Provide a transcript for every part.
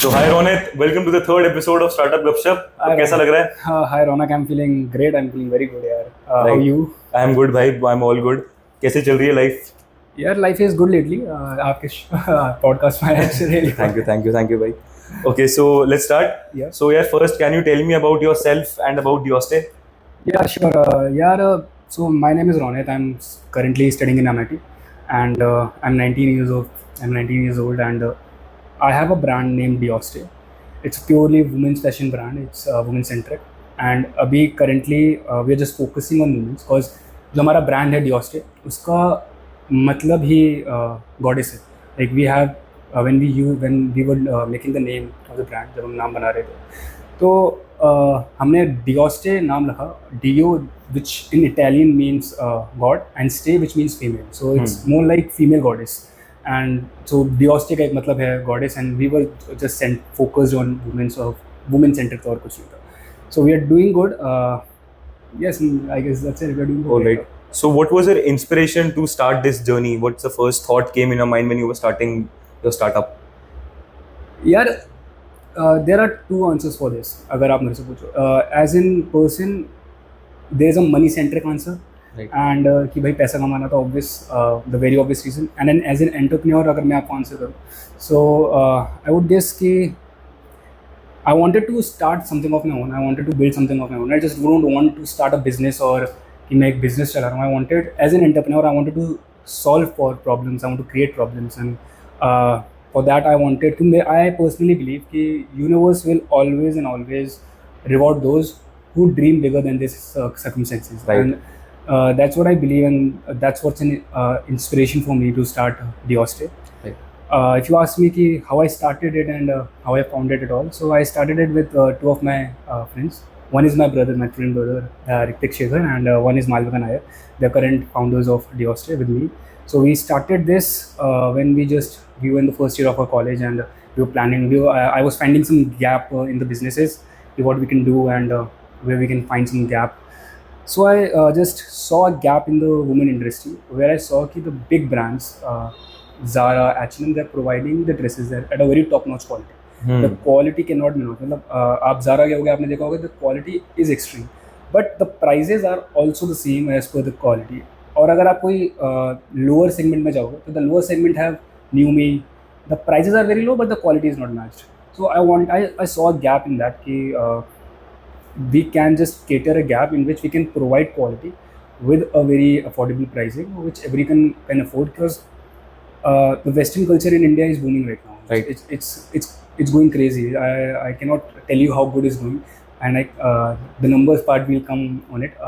So hi Ronit, welcome to the third episode of Startup Gupshup. तो Hi कैसा Ronak. लग रहा है? Hi Ronak, I'm feeling great. I'm feeling very good, yaar. How are Right. you? I am good भाई, I'm all good. कैसे चल रही है life? यार life is good lately. आपके podcast में आया actually really Thank you भाई. Okay, so let's start. Yeah. So yeah, first can you tell me about yourself and about Dioste? Yeah, sure. So my name is Ronit. I'm currently studying in MIT, and I'm 19 years old. I'm 19 years old, and I have a brand named Dioste. It's purely women's fashion brand. It's women centric, and अभी currently we are just focusing on women's because जो हमारा brand है Dioste, उसका मतलब ही goddess है. Like we have when we were making the name of the brand, जब हम नाम बना रहे थे, तो हमने Dioste नाम रखा. Dio, which in Italian means god, and Ste, which means female. So it's more like female goddess. And so Dioste का एक मतलब है goddess, and we were just focused on women centric और कुछ नहीं था. So we are doing good. Yes, I guess that's it. We are doing good. All right. So what was your inspiration to start this journey? What's the first thought came in your mind when you were starting your startup? यार there are two answers for this. अगर आप मेरे से पूछो, as in person, there is a money centric answer. Right. And कि भाई पैसा कमाना था obvious, the very obvious reason. And an as an entrepreneur अगर मैं आपको आंसर करूँ, सो आई वुड गेस कि I wanted to start something of my own. I wanted to build something of my own. I just don't want to start a business और कि मैं एक business चला रहा हूँ. I wanted as an entrepreneur, I wanted to solve for problems. I want to create problems, and for that I wanted कि I personally believe कि universe will always and always reward those who dream bigger than this circumstances. Right. And that's what I believe, and that's what's an inspiration for me to start Dioste. Right. If you ask me ki how I started it and how I founded it all, so I started it with two of my friends. One is my brother, my twin brother, Ritik Shekhar, and one is Malvika Nair. They're current founders of Dioste with me. So we started this when we were in the first year of our college, and we were planning. I was finding some gap in the businesses, what we can do, and where we can find some gap. So I just saw a gap in the women industry, where I saw that the big brands, Zara, H&M, they're providing the dresses there at a very top-notch quality. The quality cannot be not. मतलब आप Zara गए होगे, आपने देखा होगा, the quality is extreme, but the prices are also the same as per the quality. और अगर आप कोई lower segment में जाओगे, तो the lower segment have New Me. The prices are very low, but the quality is not matched. So I saw a gap in that कि we can just cater a gap in which we can provide quality with a very affordable pricing, which everyone can afford, because the Western culture in India is booming right now. Right. It's going crazy. I cannot tell you how good it's going, and the numbers part will come on it.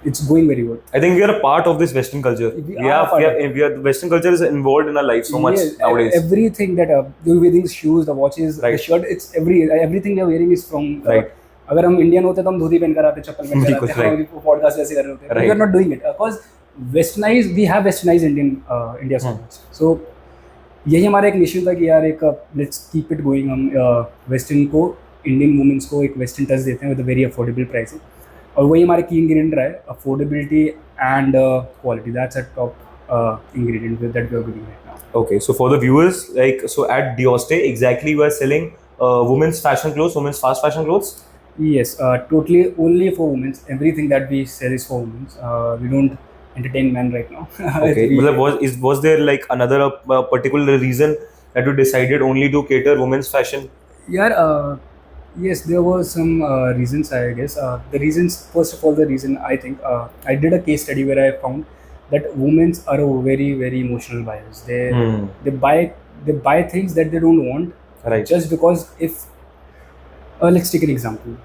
It's going very good. I think we are a part of this Western culture. We are the Western culture is involved in our life so much Yes, nowadays. Everything that you're wearing, shoes, the watches, Right. the shirt, it's everything you're wearing is from Right. अगर हम Indian होते तो हम धोती पहन कर आते, चप्पल पहन कर बिल्कुल, आते, right. हम पॉडकास्ट ऐसे कर रहे होते. Right. We are not doing it because we have westernized India so much. So यही हमारा एक मिशन था कि यार एक लेट्स कीप इट गोइंग. हम वेस्टर्न को, इंडियन वुमेन्स को एक वेस्टर्न टच देते हैं with a very affordable pricing, और वही हमारे की इंग्रेडिएंट रहा है, affordability and quality. That's a top ingredient that we are doing right now. Okay, so for the viewers, so at Dioste, exactly we are selling women's fashion clothes, women's fast fashion clothes. Yes, totally only for women. Everything that we sell is for women. We don't entertain men right now. Okay, was there like another particular reason that you decided only to cater women's fashion? Yeah, yes, there were some reasons, I guess. The reasons, first of all, the reason I think I did a case study where I found that women are a very, very emotional buyers. They buy things that they don't want, Right. just because if let's take an example.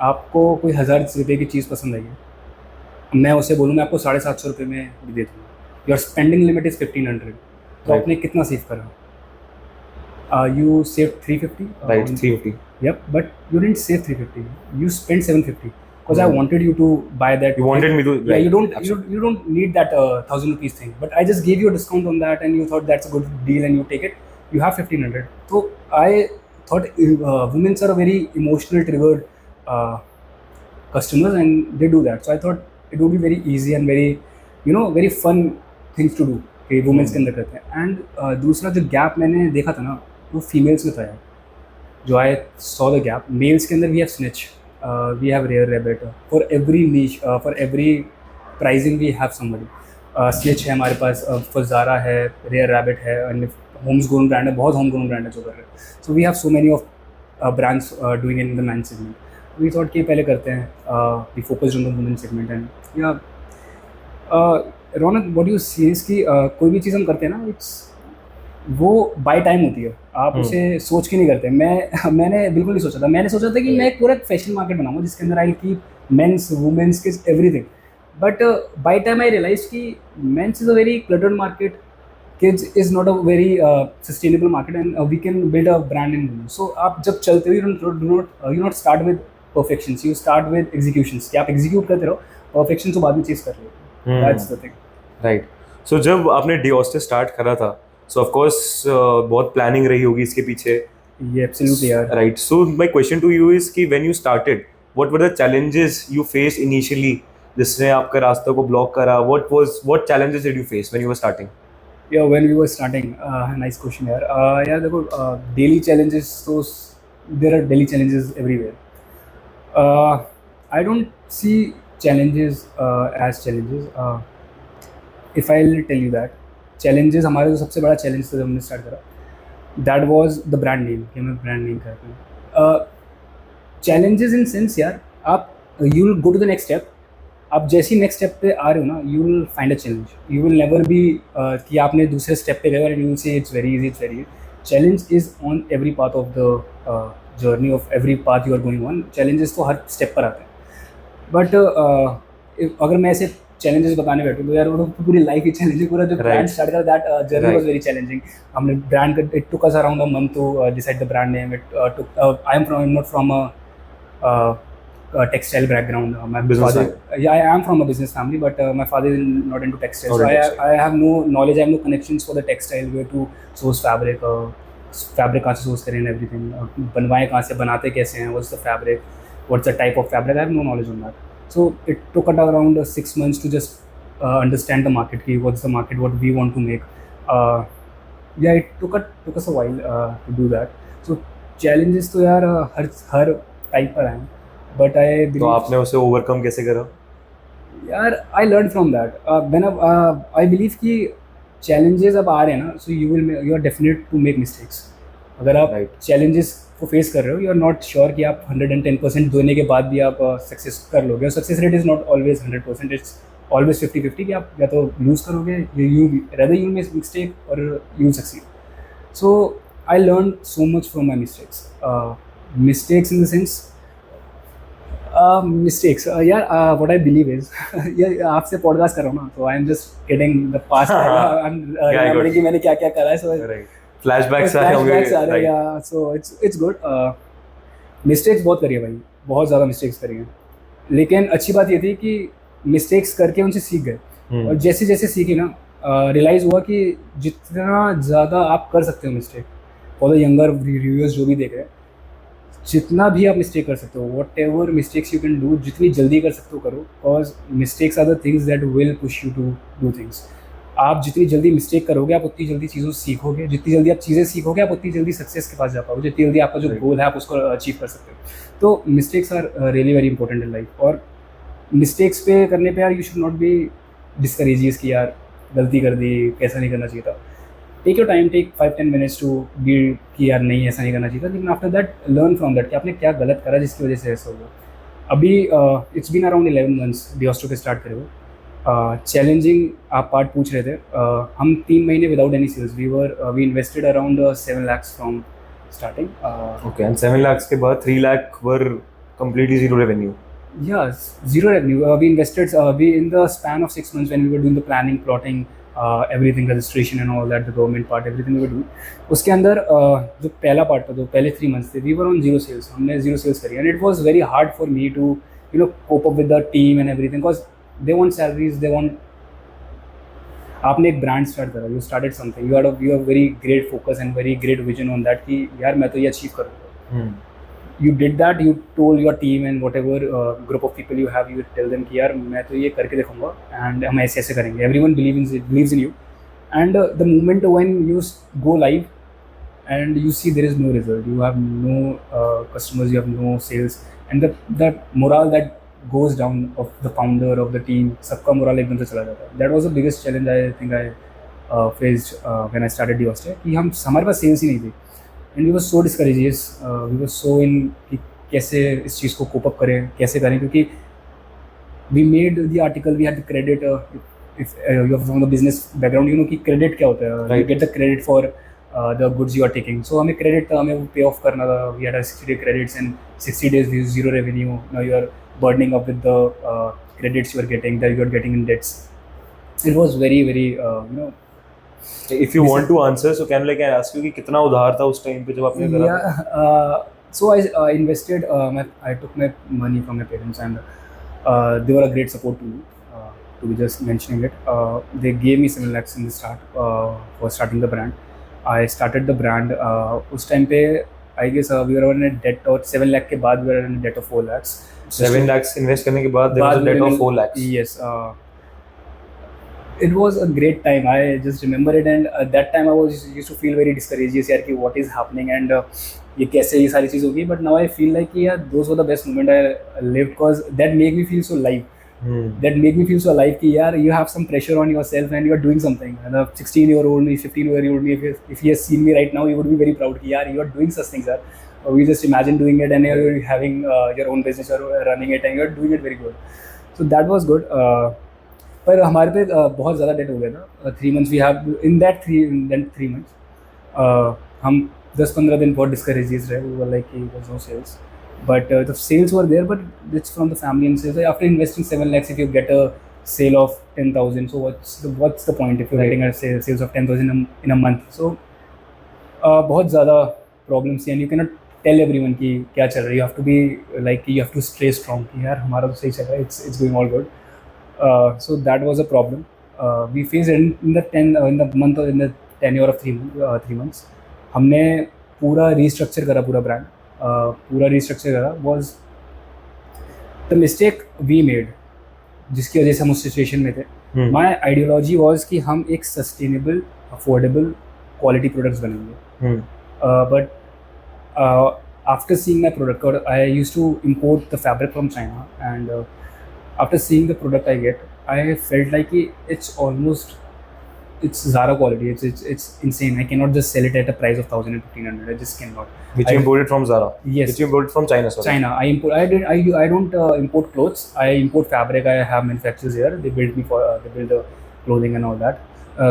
आपको कोई 1000 रुपये की चीज़ पसंद आई है, मैं उसे बोलूँ मैं आपको 750 रुपये में भी दे दूँगा. Your spending limit is 1500. तो Right. आपने कितना सेव करा? You save 350. Right, 350. Yep, but you didn't save 350. You spent 750 because I wanted you to buy that. You wanted me to. Yeah, Right. you don't need that 1000 rupees thing, but I just gave you a discount on that, and you thought that's a good deal, and you take it. You have 1500. So I thought women are a very emotional triggered customers, and they do that. So I thought it would be very easy and very, very fun things to do कि women's के अंदर करते हैं. And दूसरा जो gap मैंने देखा था ना, वो फीमेल्स में था यार. जो I saw the gap, males के अंदर we have Snitch, we have Rare Rabbit, for every niche, for every pricing we have somebody. Snitch है हमारे पास, फॉर ज़ारा है, रेयर रैबिट है, एंड होम्स ग्रोन ब्रांड है, बहुत होम ग्रोन ब्रांड है जो कर रहे हैं। So we have so many of brands doing it in the man segment. We thought कि पहले करते हैं, we focused on the women segment and Raunak what you see is कि कोई भी चीज़ हम करते हैं ना, it's वो बाय टाइम होती है, आप उसे सोच के नहीं करते। मैंने बिल्कुल नहीं सोचा था, मैंने सोचा था कि मैं एक पूरा फैशन मार्केट बनाऊंगा जिसके अंदर I keep men's, women's, kids, everything. But by time I realize कि men's is a very cluttered market, kids is not a very sustainable market, and we can build a brand in women. So आप जब चलते हो, you not start with perfections, you start with executions, कि आप execute करते रहो, perfection तो बाद में चीज़ कर लो। That's the thing. Right. So जब आपने Dios स्टार्ट करा था, so of course बहुत प्लानिंग रही होगी इसके पीछे। Yeah, absolutely यार। Right. So my question to you is कि when you started, what were the challenges you faced initially जिसने आपका रास्ते को ब्लॉक करा? What challenges did you face when you were starting? Yeah, when we were starting, nice question यार। यार देखो, daily challenges तो there are daily challenges everywhere. I don't see challenges as challenges. If I'll tell you that challenges, हमारा जो सबसे बड़ा challenge था जब हमने start करा, that was the brand name, कि हमें brand name करते हैं। challenges in sense यार, आप you'll go to the next step, आप जैसे ही नेक्स्ट स्टेप पे आ रहे हो ना, you will find a challenge, you will never be कि आपने दूसरे स्टेप पे गए और you will say it's very easy, it's very. Challenge is on every part of the journey of every part you are going on. Challenges तो हर step पर आते हैं, बट अगर मैं ऐसे चैलेंजेस बताने बैठूँ तो यार वो तो पूरी लाइफ ही चैलेंज है। पूरा जो ब्रांड स्टार्ट करा, that journey was very challenging. हमने brand, it took us around a month to decide the brand name. I am not from textile background. My Business father, side. yeah, I am from a business family, but my father is not into textiles. Not So into textile. I have no knowledge, I have no connections for the textile, where to source fabric, fabric कहाँ से source करें and everything, बनवाएं कहाँ से, बनाते कैसे हैं, what's the fabric, what's the type of fabric, I have no knowledge on that. So it took us around 6 months to just understand the market, ki what's the market, what we want to make. Yeah, it took us a while to do that. So challenges तो यार हर type पर आए, but I तो आपने उसे overcome कैसे करा? यार I learn from that. When I believe कि चैलेंजेस अब आ रहे हैं ना, so you are definite to make mistakes. अगर आप चैलेंजेस को फेस कर रहे हो, यू आर नॉट श्योर कि आप 110% देने के बाद भी आप सक्सेस कर लोगे। और success rate is not always 100%, it's always 50-50 कि आप या तो लूज़ करोगे, you rather you make mistake और you succeed. So I learn so much from my mistakes. Mistakes in the sense mistakes, what I believe is यार आपसे podcast कर रहा हूँ ना, तो I am just getting the past, I am remembering कि मैंने क्या क्या करा है। सो फ्लैशबैक्स आ रहे हैं, सो इट्स गुड। मिस्टेक्स बहुत करी है भाई, बहुत ज़्यादा मिस्टेक्स करी हैं, लेकिन अच्छी बात ये थी कि मिस्टेक्स करके उनसे सीख गए। और जैसे जैसे सीखी ना, रियलाइज़ हुआ कि जितना ज़्यादा आप कर सकते हो mistake, for the younger reviewers जो भी देख रहे हैं, जितना भी आप मिस्टेक कर सकते हो, whatever mistakes you can do, जितनी जल्दी कर सकते हो करो, because mistakes are the things that will push you to do things. आप जितनी जल्दी मिस्टेक करोगे, आप उतनी जल्दी चीज़ों से सीखोगे, जितनी जल्दी आप चीज़ें सीखोगे, आप उतनी जल्दी सक्सेस के पास जा पाओगे, जितनी जल्दी आपका जो गोल है आप उसको अचीव कर सकते हो। तो mistakes are really very important in life. और मिस्टेक्स पे करने पे यार you should not be discourageous कि यार गलती कर दी, कैसा नहीं करना चाहिए था। Take your time, take 5-10 minutes to be कि यार नहीं ऐसा नहीं करना चाहिए था, लेकिन after that learn from that कि आपने क्या गलत करा जिसकी वजह से ऐसा हुआ। अभी इट्स बीन अराउंड 11 मंथ्स डियोस्टो के स्टार्ट करे हुए। चैलेंजिंग आप पार्ट पूछ रहे थे, हम 3 महीने without any sales, we invested around 7 lakhs from starting. Okay, and 7 lakhs के बाद 3 lakh were completely zero revenue. Yes, zero revenue. We invested in the span of 6 months when we were doing the planning, plotting, everything, registration and all that, the government part, everything we were doing. उसके अंदर जो पहला part था, जो पहले 3 months थे, we were on zero sales. हमने zero sales करी, and it was very hard for me to cope up with the team and everything, because they want salaries, they want. आपने एक ब्रांड स्टार्ट करा, you started something, you have very great focus and very great vision on that कि यार मैं तो ये achieve करूँगा। You did that, you told your team and whatever group of people you have, you tell them कि यार मैं तो ये करके दिखाऊंगा and हम ऐसे ऐसे करेंगे। Everyone believes in you, and the moment when you go live and you see there is no result. You have no customers, you have no sales, and that morale that goes down of the founder of the team, सबका morale एकदम से चला जाता है. That was the biggest challenge I think I faced when I started Diostre, कि हम हमारे पास sales ही नहीं थी, and we were so discouraged. We were so in कि कैसे इस चीज़ को cope up करें, कैसे करें, क्योंकि we made the article, we had the credit. If you are from the business background, you know कि credit क्या होता है. You Right. get the credit for the goods you are taking. So हमें credit था, हमें वो pay off करना था. We had a 60-day credits and 60 days with zero revenue. Now you are burdening up with the credits you are getting, that you are getting in debts. It was very If you want to answer, so can I ask you कि कितना उधार था उस time पे जब आपने करा? Yeah. So I invested. I took my money from my parents, and they were a great support to me. To be just mentioning it, they gave me 7 lakhs in the start for starting the brand. I started the brand. उस time पे I guess we were in a debt, और 7 lakh के बाद we were in a debt of 4 lakhs. 7 lakhs invest करने के बाद there was a debt of 4 lakhs. Yes. It was a great time. I just remember it, and at that time I used to feel very discouraged यार कि what is happening, and ये कैसे ये सारी चीज़ होगी. But now I feel like कि यार those were the best moment I lived, because that make me feel so live. That make me feel so alive कि यार you have some pressure on yourself and you are doing something. And the 16-year-old me, 15-year-old me, if he has seen me right now, he would be very proud कि यार you are doing such things, यार. We just imagine doing it, and you're having your own business, you're running it, and you're doing it very good. So that was good. पर हमारे पे बहुत ज़्यादा date हो गया था. 3 months we have in that 3 months हम 10-15 दिन बहुत डिस्करेजेस रहे. We were like कि there's no sales. But the sales were there, but it's from the family and sales. After investing 7 lakhs, if you get a sale of 10,000, so what's the point if you're getting a sales of 10,000 in a month? So बहुत ज़्यादा problems, and you cannot tell everyone कि क्या चल रहा है. You have to be like, you have to stay strong कि यार हमारा तो सही चल रहा है, it's going all good. So that was a problem. We faced in the tenure of 3 months. हमने पूरा restructure करा पूरा brand. पूरा restructure करा. Was the mistake we made, जिसकी वजह से हम उस situation में थे. My ideology was कि हम एक sustainable, affordable, quality products बनेंगे. But after seeing my product, I used to import the fabric from China, and after seeing the product I get, I felt like it's Zara quality. It's insane. I cannot just sell it at a price of 1,000 and 1,500. I just cannot. Which you imported from Zara? Yes. Which you imported from China? Sorry. China. I don't import clothes. I import fabric. I have manufacturers here. They build the clothing and all that.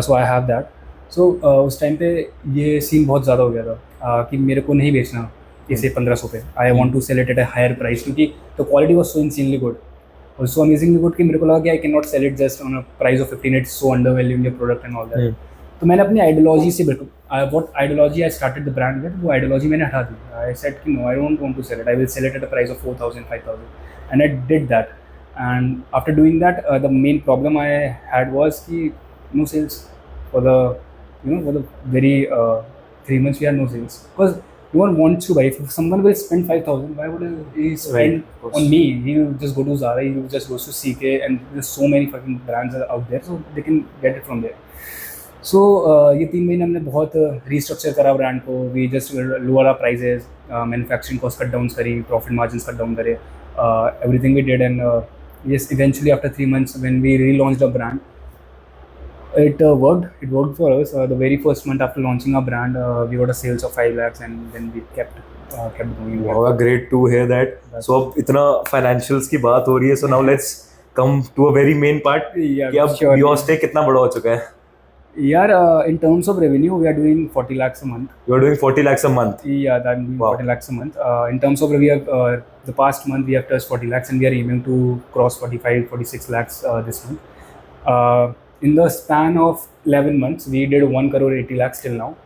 So I have that. So उस time पे ये scene बहुत ज़्यादा हो गया था कि मेरे को नहीं बेचना इसे 1500 पे. I want to sell it at a higher price, क्योंकि the quality was so insanely good. और so amazingly good कि मेरे को लगा कि I cannot sell it just on a price of 15. It's so undervaluing your product and all that. तो मैंने अपनी आइडियोलॉजी से बिल्कुल what ideology I started the brand with, वो आइडियोलॉजी मैंने हटा दी. I said कि no, I don't want to sell it. I will sell it at a price of 4,000, 5,000, and I did that. And after doing that, the main problem I had was कि no sales for the very 3 months we had no sales, because no one wants to buy. If someone will spend 5,000, why would he spend on me? He will just go to Zara, he will just go to CK, and there's so many fucking brands out there, so they can get it from there. So ये 3 महीने हमने बहुत restructure करा brand को. We just lower our prices, manufacturing cost cut downs करी, profit margins cut down करे, everything we did, and yes, eventually after 3 months when we relaunched the brand, it worked. It worked for us. The very first month after launching our brand, we got a sales of 5 lakhs, and then we kept going. Wow, great to hear that. So अब इतना financials की बात हो रही है. So now let's come to a very main part. Yeah, कि अब sure. Diostre कितना बड़ा हो चुका है? Yeah, in terms of revenue, we are doing 40 lakhs a month. You are doing 40 lakhs a month. Yeah, that means Wow. 40 lakhs a month. In terms of we have the past month we have touched 40 lakhs, and we are aiming to cross 45, 46 lakhs this month. In the span of 11 months, we did 1 crore 80 lakhs till now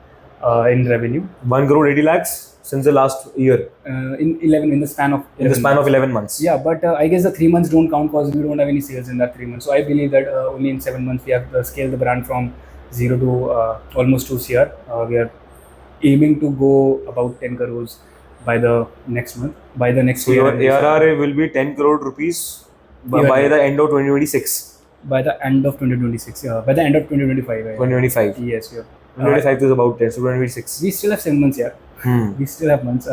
in revenue. 1 crore 80 lakhs since the last year. In the span of 11 In the span months. of 11 months. Yeah, but I guess the 3 months don't count because we don't have any sales in that 3 months. So I believe that only in 7 months we have scaled the brand from 0 to almost 2 CR. We are aiming to go about 10 crores by the next month. By the next So year. your ARR will be 10 crore rupees by the end of 2026. By the end of 2026. By the end of 2025. 2025. Yes, yeah. 2025 is about 10, so 2026. We still have 7 months, yeah. We still have months.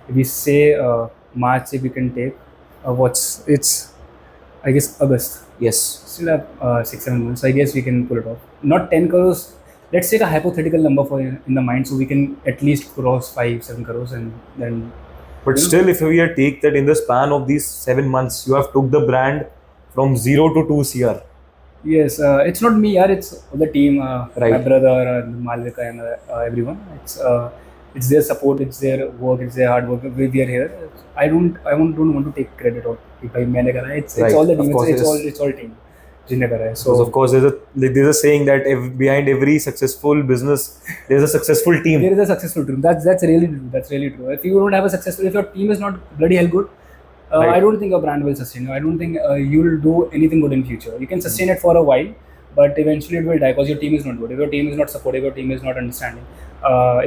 If we say March, if we can take, it's I guess August. Yes. Still have 6-7 months. I guess we can pull it off. Not 10 crores. Let's take a hypothetical number for in the mind, so we can at least cross 5-7 crores, and then. But still, if we take that in the span of these 7 months, you have took the brand from 0 to 2 CR. Yes, it's not me, yaar. It's the team, Right. my brother, Malvika, and everyone. It's their support, it's their work, it's their hard work. We are here. I don't want to take credit or if I मैंने करा है. It's Right. all the Of team. course, It's all team. जिन्हें करा है. So of course, there's a saying that behind every successful business, there's a successful team. there is a successful team. That's really true. That's really true. If you don't have a successful, if your team is not bloody hell good, Right. I don't think your brand will sustain you. I don't think you will do anything good in future. You can sustain it for a while, but eventually it will die because your team is not good. If your team is not supportive, your team is not understanding.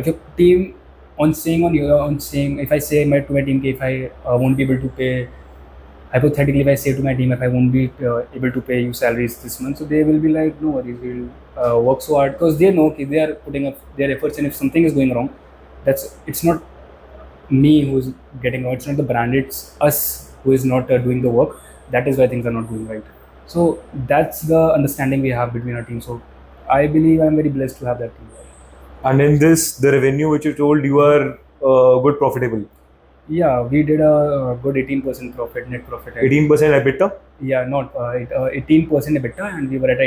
If your team on saying, if I say to my team, if I won't be able to pay, hypothetically, if I say to my team, if I won't be able to pay you salaries this month, so they will be like, no worries, we'll work so hard because they know they are putting up their efforts, and if something is going wrong, it's not me who's getting out, it's not the brand, it's us who is not doing the work. That is why things are not going right. So that's the understanding we have between our team. So I believe I'm very blessed to have that team. And in this, the revenue which you told, you are good profitable. Yeah, we did a good 18% profit, net profit. 18% EBITDA. Yeah, not 18% EBITDA, and we were at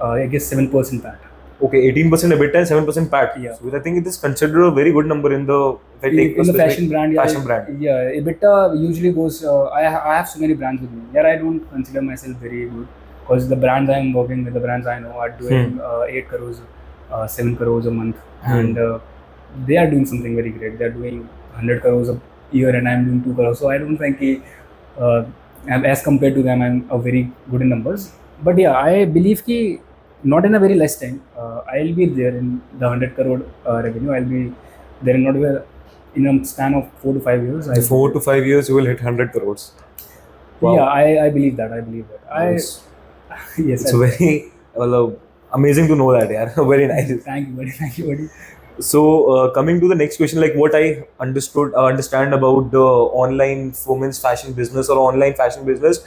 I guess 7% PAT. Okay, 18% EBITDA and 7% PAT. Yeah. So I think it is considered a very good number in the, if I take In the specific fashion brand. Yeah, fashion brand. Yeah, EBITDA usually goes. I have so many brands with me. Yeah, I don't consider myself very good because the brands I'm working with, the brands I know, are doing 8 crores, 7 crores a month, and they are doing something very great. They are doing 100 crores a year, and I'm doing 2 crores. So I don't think as compared to them, I'm very good in numbers. But yeah, I believe that not in a very less time. I'll be there in the 100 crore revenue. I'll be there in a span of 4 to 5 years. In 4 to 5 years, you will hit 100 crores. Wow. Yeah, I believe that. Yes. Yes. It's very amazing to know that, yeah. Very nice. Thank you, buddy. Thank you, buddy. So coming to the next question, like what I understand about the online women's fashion business or online fashion business,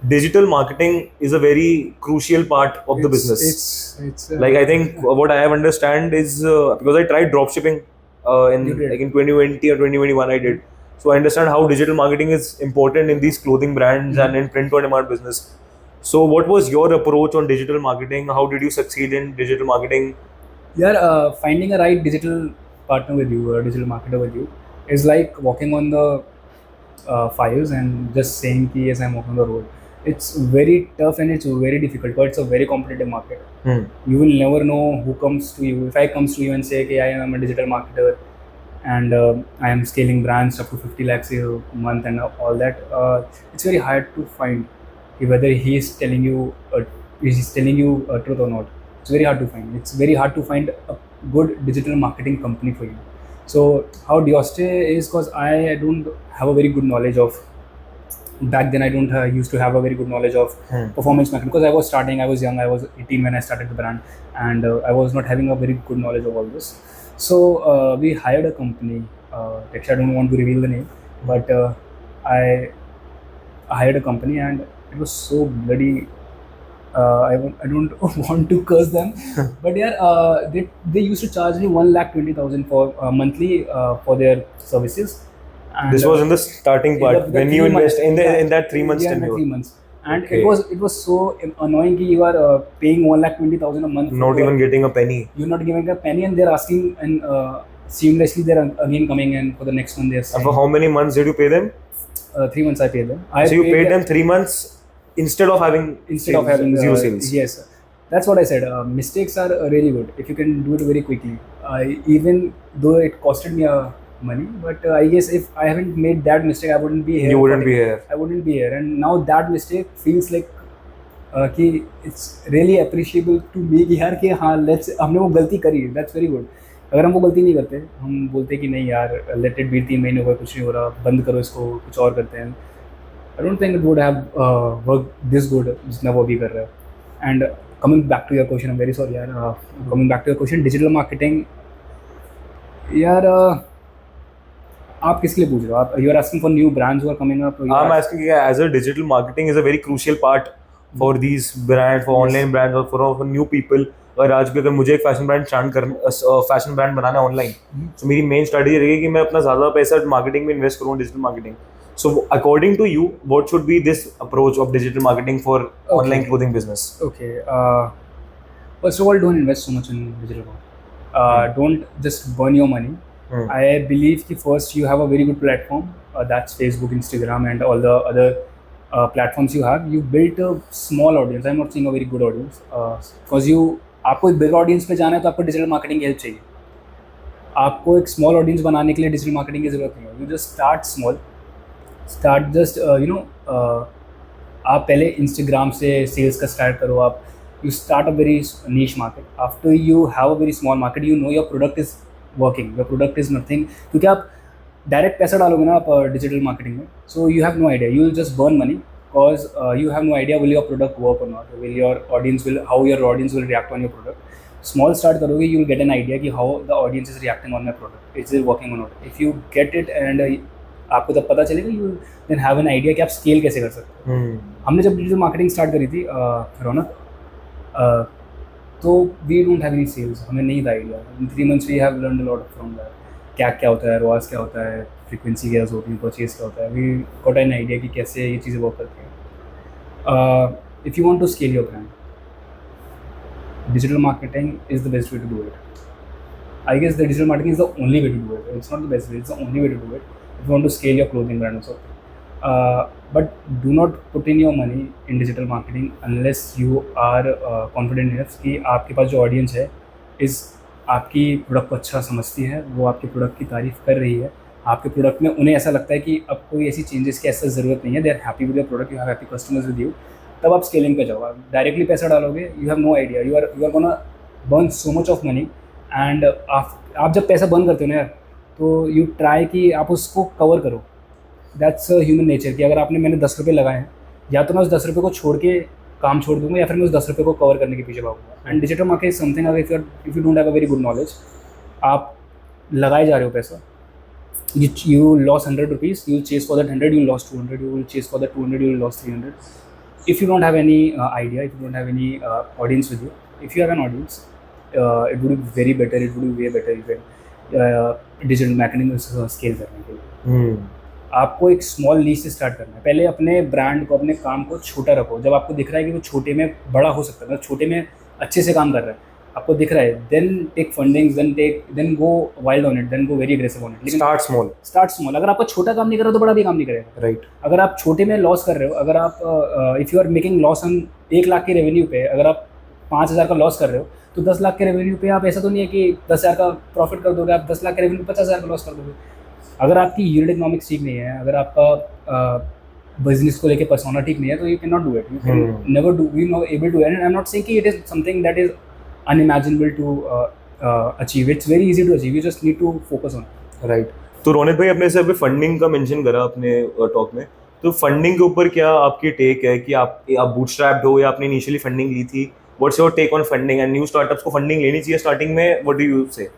digital marketing is a very crucial part of the business. It's Like I think what I have understand is because I tried dropshipping You did. in 2020 or 2021 I did. So I understand how digital marketing is important in these clothing brands and in print on demand business. So what was your approach on digital marketing? How did you succeed in digital marketing? Yeah, finding a right digital partner with you, or digital marketer with you, is like walking on the fires and just saying, ki, yes, I'm walking on the road. It's very tough and it's very difficult because it's a very competitive market. You will never know who comes to you. If I comes to you and say, okay, I am a digital marketer and I am scaling brands up to 50 lakhs a month and all that, it's very hard to find whether he is telling you truth or not. It's very hard to find. It's very hard to find a good digital marketing company for you. So how Dioste is, because I don't have a very good knowledge of. Back then, I don't used to have a very good knowledge of performance marketing because I was starting. I was young. I was 18 when I started the brand, and I was not having a very good knowledge of all this. So we hired a company. Actually, I don't want to reveal the name, but I hired a company, and it was so bloody. I don't want to curse them, but yeah, they used to charge me 1,20,000 for monthly for their services. And This was in the starting part the when 3 you invest months, in that 3 months yeah, in the tenure. 3 months, and Okay. it was so annoying that you are paying 1,20,000 a month. Not even getting a penny. You're not giving a penny, and they're asking, and seamlessly they're again coming in for the next one. They're And saying, for how many months did you pay them? 3 months I paid them. So you paid them 3 months instead of having zero sales. Yes, that's what I said. Mistakes are really good if you can do it very quickly. Even though it costed me money, but I guess if I haven't made that mistake, I wouldn't be here. You wouldn't be here. I wouldn't be here, and now that mistake feels like कि it's really appreciable to me कि यार कि हाँ हमने वो गलती करी. That's very good. अगर हम वो गलती नहीं करते, हम बोलते कि नहीं यार let it be, 3 महीने हो गए कुछ नहीं हो रहा, बंद करो इसको, कुछ और करते हैं. I don't think it would have worked this good जितना वो अभी कर रहा है. And coming back to your question, I'm very sorry, yaar. Coming back to your question, digital marketing, यार आप किसके लिए पूछ रहे हो? आप you are asking for new brands who are coming up? I'm asking as a digital marketing is a very crucial part for these brands, for online brands और for new people. और आज भी अगर मुझे एक फैशन ब्रांड फैशन ब्रांड बनाना है online, तो मेरी मेन स्ट्रेटजी रहेगी कि मैं अपना ज़्यादा पैसा मार्केटिंग में इन्वेस्ट करूँ, digital marketing. So according to you, what should be this approach of digital marketing for online clothing business? Okay. First of all, don't invest so much in digital marketing. Don't just burn your money. I believe that first you have a very good platform. That's Facebook, Instagram, and all the other platforms you have. You built a small audience. I'm not saying a very good audience. Because आपको एक big audience पे जाना है तो आपको digital marketing की help चाहिए. आपको एक स्मॉल ऑडियंस बनाने के लिए डिजिटल मार्केटिंग की ज़रूरत नहीं है. You just start small. Start just आप पहले इंस्टाग्राम से सेल्स का स्टार्ट करो. आप you start a very niche market. After you have a very small market, you know your product is working, your product is nothing. क्योंकि आप direct पैसा डालोगे ना आप डिजिटल मार्केटिंग में, so you have no idea, you will just burn money because you have no idea will your product work और not, will your audience will how your audience will react on your product. Small start करोगे, you will get an idea कि how the audience is reacting on my product, is is working और not. If you get it and आपको तब पता चलेगा, you then have an idea कि आप scale कैसे कर सकते हो. हमने जब डिजिटल मार्केटिंग स्टार्ट करी थी रौनक, तो we don't have any sales, हमें नहीं था idea. In 3 months we have learn a lot from that. क्या होता है, रॉस क्या होता है, फ्रीक्वेंसी क्या होती है, परचेज क्या होता है. वी गॉट एन आइडिया कि कैसे ये चीज़ें वर्क करती हैं. If you want to scale your brand, digital marketing is the best way to do it. I guess the digital marketing is the only way to do it. It's not the best way, it's the only way to do it if you want to scale your clothing brand also. But do not put in your money in digital marketing unless you are confident enough कि आपके पास जो audience है is आपकी product को अच्छा समझती है, वो आपके प्रोडक्ट की तारीफ़ कर रही है. आपके प्रोडक्ट में उन्हें ऐसा लगता है कि अब कोई ऐसी चेंजेस की ऐसा ज़रूरत नहीं है. They are happy with your product, you have happy customers with you. तब आप स्केलिंग पे जाओ. आप डायरेक्टली पैसा डालोगे, you have no idea, you are gonna burn so much of money. And आप जब पैसा बर्न करते हो ना यार, तो यू ट्राई कि आप उसको कवर करो. दैट्स ह्यूमन नेचर कि अगर मैंने 10 रुपये लगाए हैं, या तो मैं उस 10 रुपये को छोड़ के काम छोड़ दूंगा, या फिर मैं उस 10 रुपये को कवर करने के पीछे भागूंगा. And digital market is something, अगर if you don't have a very good knowledge, आप लगाए जा रहे हो पैसा, you lost 100 rupees, you will chase for that 100, you lost 200, you will chase for that 200, you will lost 300. If you don't have any idea, if you don't have any audience with you, if you have an audience, it would be very better, it would be way better if digital marketing scale करने के लिए. आपको एक small नीश से start करना है. पहले अपने ब्रांड को, अपने काम को छोटा रखो. जब आपको दिख रहा है कि वो छोटे में बड़ा हो सकता है, मतलब छोटे में अच्छे से काम कर रहा है, आपको दिख रहा है, then take fundings, then go wild on it, then go very aggressive on it. लेकिन स्टार्ट स्मॉल. अगर आपका छोटा काम नहीं कर रहा तो बड़ा भी काम नहीं करेगा. राइट. अगर आप छोटे में लॉस कर रहे हो, अगर आप if you are making loss on 1 lakh के रेवेन्यू पे, अगर आप 5,000 का लॉस कर रहे हो, तो 10 लाख के रेवेन्यू पे आप ऐसा तो नहीं है कि 10,000 का प्रॉफिट कर दोगे. आप 10 लाख के रेवेन्यू 50,000 का लॉस कर दोगे. अगर आपकी यूनिट इकोनॉमिक्स ठीक नहीं है, अगर आपका बिजनेस को लेके पर्सोना ठीक नहीं है, तो you can not do it. You can never do, you no able to. And I am not saying कि it is something that is unimaginable to achieve. It's very easy to achieve, you just need to focus on it. Right. तो रोनित भाई, अपने से अभी funding का mention करा अपने talk में, तो फंडिंग के ऊपर क्या आपकी टेक है कि आप बूटस्ट्रैप्ड हो या आपने इनिशियली फंडिंग ली थी? What's your take on funding and new startups को फंडिंग लेनी चाहिए स्टार्टिंग में? व्हाट डू यू से?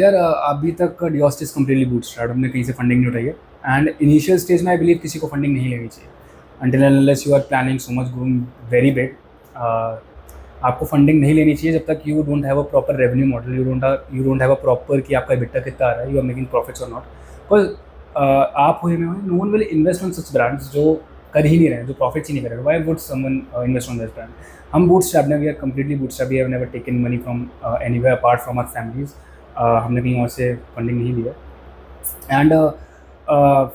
यार अभी तक डियोस्ट इज कम्प्लीटली बूटस्ट्रैप्ड. हमने कहीं से फंडिंग नहीं उठाई है. एंड इनिशियल स्टेज में आई बिलीव किसी को फंडिंग नहीं लेनी चाहिए until and unless you are planning so much growing very big. आपको फंडिंग नहीं लेनी चाहिए जब तक you don't have a proper revenue model, you don't have a proper कि आपका EBITDA कितना आ रहा है, यू आर मेकिंग प्रॉफिट्स और नॉट. बिकॉज आप हुए में no one will invest on such brands जो कर ही नहीं रहे हैं, जो प्रॉफिट्स ही नहीं करेगा. Why would someone invest on this brand? हम बूटस्ट्रैप्ड हैं, we are completely bootstrapped. We have never taken money from anywhere apart from our families. हमने कहीं और से फंडिंग नहीं लिया. एंड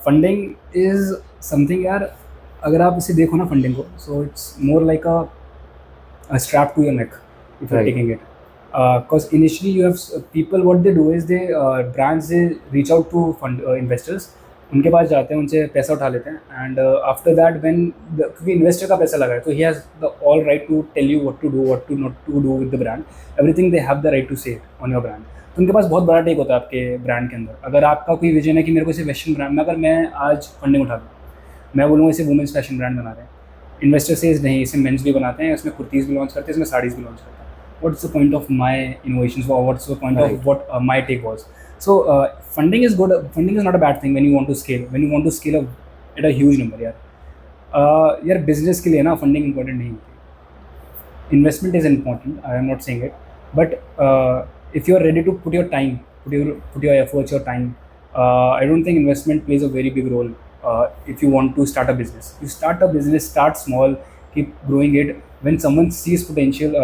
फंडिंग इज़ समथिंग यार, अगर आप इसे देखो ना फंडिंग को, so it's more like a strap to your neck if you're taking it. Because initially you have people, what they do is they brands, they reach out to investors. उनके पास जाते हैं, उनसे पैसा उठा लेते हैं. एंड आफ्टर दैट व्हेन, क्योंकि investor का पैसा लगा है, तो he has the all right to tell you what to do, what to not to do with the brand. Everything they have the right to say on your brand. तो उनके पास बहुत बड़ा टेक होता है आपके ब्रांड के अंदर. अगर आपका कोई विजन है कि मेरे को इसे वेस्टर्न ब्रांड में, अगर मैं आज फंडिंग उठा दूँ, मैं बोलूँगा इसे वुमेंस फैशन ब्रांड बना रहे हैं, इन्वेस्टर सेज नहीं, इसमें मेंस भी बनाते हैं, इसमें कुर्तीज़ भी लॉन्च करते हैं, इसमें साड़ीज़ भी लॉन्च करते हैं. What's the point of my innovations, or what's the point Right. of what my take was? So funding is good. Funding is not a bad thing when you want to scale. When you want to scale up at a huge number, यार business के लिए ना funding important नहीं होती. Investment is important. I am not saying it, but if you are ready to put your time, put your efforts, your time, I don't think investment plays a very big role. If you want to start a business, you start a business, start small, keep growing it. When someone sees potential,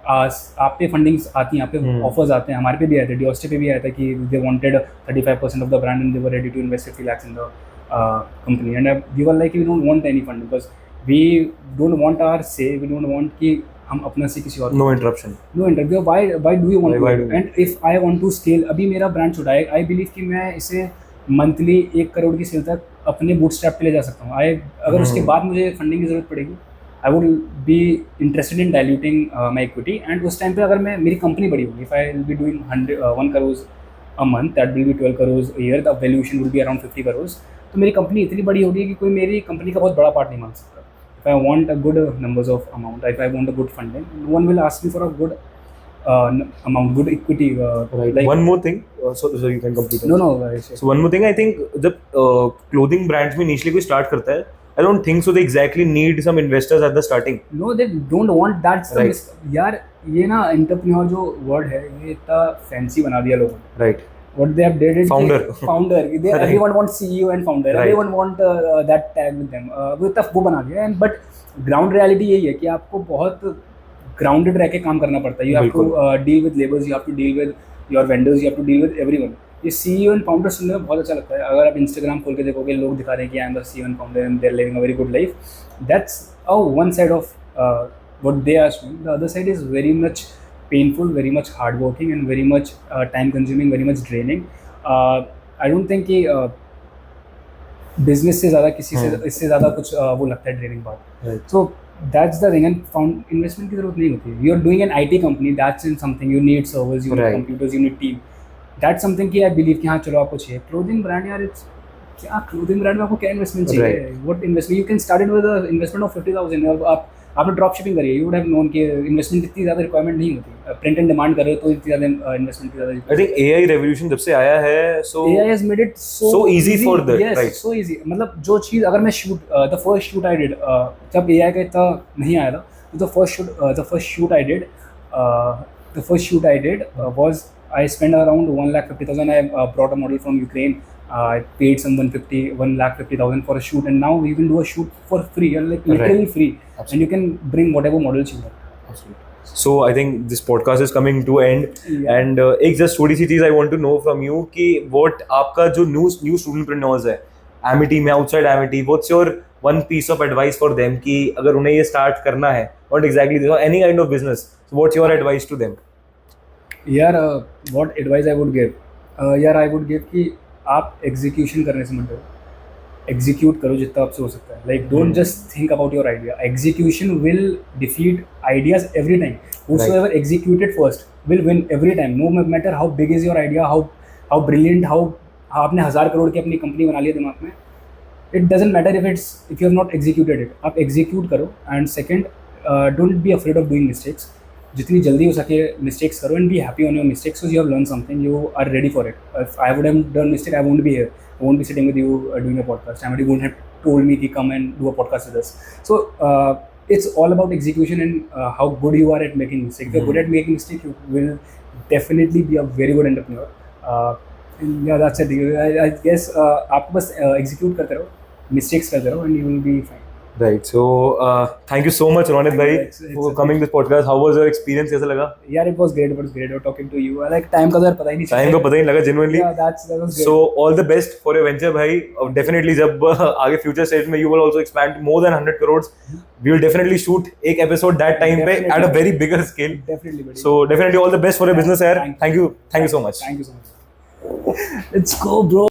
आप पे fundings आती हैं, आप पे offers आते हैं. हमारे पे भी आए थे, डिओस्टे पे भी आया था कि they wanted 35% of the brand and they were ready to invest 50 lakhs in the company. And we were like we don't want any fund, because we don't want our say, we don't want कि हम अपना say किसी और No interruption. No interview. Why do you Why want do to? we? And if I want to scale, अभी मेरा brand छोटा है, आई believe कि मैं इसे मंथली 1 करोड़ की सेल तक अपने बूटस्ट्रैप पे ले जा सकता हूँ. अगर उसके बाद मुझे फंडिंग की जरूरत पड़ेगी, I would be interested in diluting my equity. And उस टाइम पे अगर मैं, मेरी कंपनी बड़ी होगी, if I will be doing 1 crore a month, that will be 12 crore a year, the valuation will be around 50 crore. तो मेरी company इतनी बड़ी होगी कि कोई मेरी कंपनी का बहुत बड़ा पार्ट नहीं मांग सकता. If I want a good numbers of amount, if I want a good funding, no one will ask me for a good amount, good equity. Right. Like, One more thing. So you can complete. no. So one more thing, I think जब clothing brands में initially कोई start करता है, I don't think so they exactly need some investors at the starting. No, they don't want that. Right. यार ये ना entrepreneur जो word है, ये इतना fancy बना दिया लोगों ने. Right. What they have did it, Founder. founder. They, Right. Everyone wants CEO and founder. Right. Everyone want that tag with them. वो इतना वो बना दिया. And but ground reality यही है कि आपको बहुत grounded रह के काम करना पड़ता है. You have to deal with labors. You have to deal with your vendors. You have to deal with everyone. ये CEO and founder सुनने में बहुत अच्छा लगता है. अगर आप Instagram खोल के देखोगे, लोग दिखा रहे हैं कि I am the CEO and founder and they're living a very good life. That's one side of what they are showing. The other side is very much painful, very much hardworking, and very much time consuming, very much draining. I don't think कि business से ज़्यादा किसी से इससे ज़्यादा कुछ वो लगता है ड्रेनिंग बात. Right. So that's the thing. And found investment की जरूरत नहीं होती. You're doing an IT company, that's in something. You need servers, you need Right. computers, you need team. That's something कि I believe कि हाँ चलो आपको चाहिए. Clothing brand यार, it's क्या clothing brand में आपको क्या investment चाहिए? Right. What investment? You can start it with a investment of 50,000. और आपने ड्रॉप शिपिंग करी है, यू वुड हैव नोन कि इन्वेस्टमेंट इतनी ज़्यादा रिक्वायरमेंट नहीं होती. प्रिंट एंड डिमांड कर रहे हो तो इतनी ज़्यादा इन्वेस्टमेंट की ज़्यादा. I think AI revolution जब से आया है, so AI has made it so easy for the yes, right. so easy. मतलब जो चीज़ अगर मैं shoot the first shoot I did, जब AI का इतना नहीं आया था, तो the first shoot I did was I spent around 1,50,000. I brought a model from Ukraine. I paid some 1,50,000 for a shoot, and now you can do a shoot for free, like literally Right. free. Absolutely. And you can bring whatever models you want. Absolutely. So I think this podcast is coming to end. Yeah. And एक just थोड़ी सी चीज़ I want to know from you कि what आपका जो new studentpreneurs है Amity में, outside Amity, what's your one piece of advice for them कि अगर उन्हें ये start करना है, not exactly this or any kind of business, so what's your advice to them? यार what advice I would give? यार I would give कि आप execution करने से मत डरो. Execute करो जितना आपसे हो सकता है. Like don't just think about your idea. Execution will defeat ideas every time. Whosoever executed first will win every time. No matter how big is your idea, how brilliant, how आपने 1,000 crore की अपनी company बना ली है दिमाग में. It doesn't matter if you have not executed it. आप execute करो. And second, don't be afraid of doing mistakes. जितनी जल्दी हो सके मिस्टेक्स करो and be happy on your mistakes because you have learned something, you are ready for it. If I would have done mistake, I won't be here. I won't be sitting with you doing a podcast. Somebody wouldn't have told me to come and do a podcast with us. So it's all about execution and how good you are at making mistakes. If you're good at making mistakes, you will definitely be a very good entrepreneur. And yeah, that's it. I guess आपको बस execute करते रहो, mistakes करते रहो, and you will be fine. Right. So thank you so much, Ronit bhai, for coming this podcast. How was your experience? कैसा लगा? Yeah, it was great. It was great talking to you. Like time का तो यार पता ही नहीं चला. Time का पता ही नहीं लगा genuinely. Yeah, that was great. So all the best for your venture, bhai. Definitely जब आगे future stage में you will also expand more than 100 crores. We will definitely shoot एक episode that time पे at a very bigger scale. Definitely. Buddy. So definitely all the best for your business, yaar. Thank you. Thank you so much. Thank you so much. Let's go, bro.